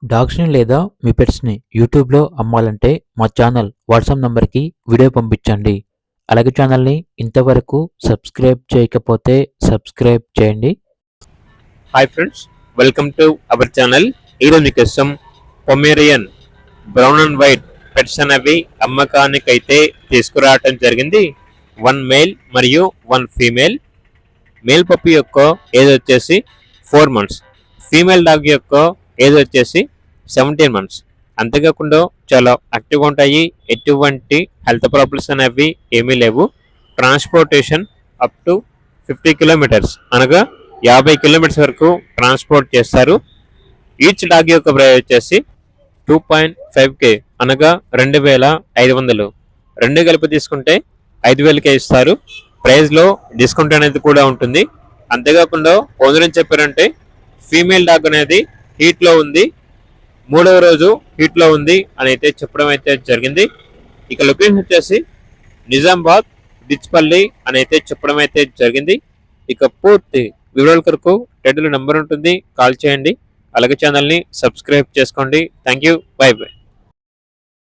డాగ్స్‌ని లేదా మీ పెట్స్‌ని యూట్యూబ్‌లో అమ్మాలంటే మా ఛానల్ వాట్సాప్ నంబర్‌కి వీడియో పంపించండి. అలాగే ఛానల్‌ని ఇంతవరకు సబ్స్క్రైబ్ చేయకపోతే సబ్స్క్రైబ్ చేయండి. Hi friends, welcome to our channel. ఈరోజు మీకోసం Pomeranian brown and white pets అనేవి అమ్మకానికైతే తీసుకురావటం జరిగింది. 1 మేల్ మరియు 1 ఫీమేల్. మేల్ పప్పి యొక్క ఏజ్ వచ్చేసి 4 మంత్స్, ఫీమేల్ డాగ్ యొక్క ఏజ్ వచ్చేసి 17 మంత్స్. అంతేకాకుండా చాలా యాక్టివ్గా ఉంటాయి, ఎటువంటి హెల్త్ ప్రాబ్లమ్స్ అనేవి ఏమీ లేవు. ట్రాన్స్పోర్టేషన్ అప్ టు 50 కిలోమీటర్స్ అనగా 50 కిలోమీటర్స్ వరకు ట్రాన్స్పోర్ట్ చేస్తారు. ఈచ్ డాగ్ యొక్క ప్రైస్ వచ్చేసి 2.5K అనగా 2500. రెండు కలిపి తీసుకుంటే 5000కే ఇస్తారు. ప్రైస్లో డిస్కౌంట్ అనేది కూడా ఉంటుంది. అంతేకాకుండా ఓనర్ ఏం చెప్పారంటే ఫీమేల్ డాగ్ అనేది హీట్లో ఉంది, 3వ రోజు హీట్లో ఉంది అని అయితే చెప్పడం అయితే జరిగింది. ఇక లొకేషన్ వచ్చేసి నిజామాబాద్ డిచ్పల్లి అని అయితే చెప్పడం అయితే జరిగింది. ఇక పూర్తి వివరాల కొరకు టైటిల్ నెంబర్ ఉంటుంది, కాల్ చేయండి. అలాగే ఛానల్ని సబ్స్క్రైబ్ చేసుకోండి. Thank you, by by.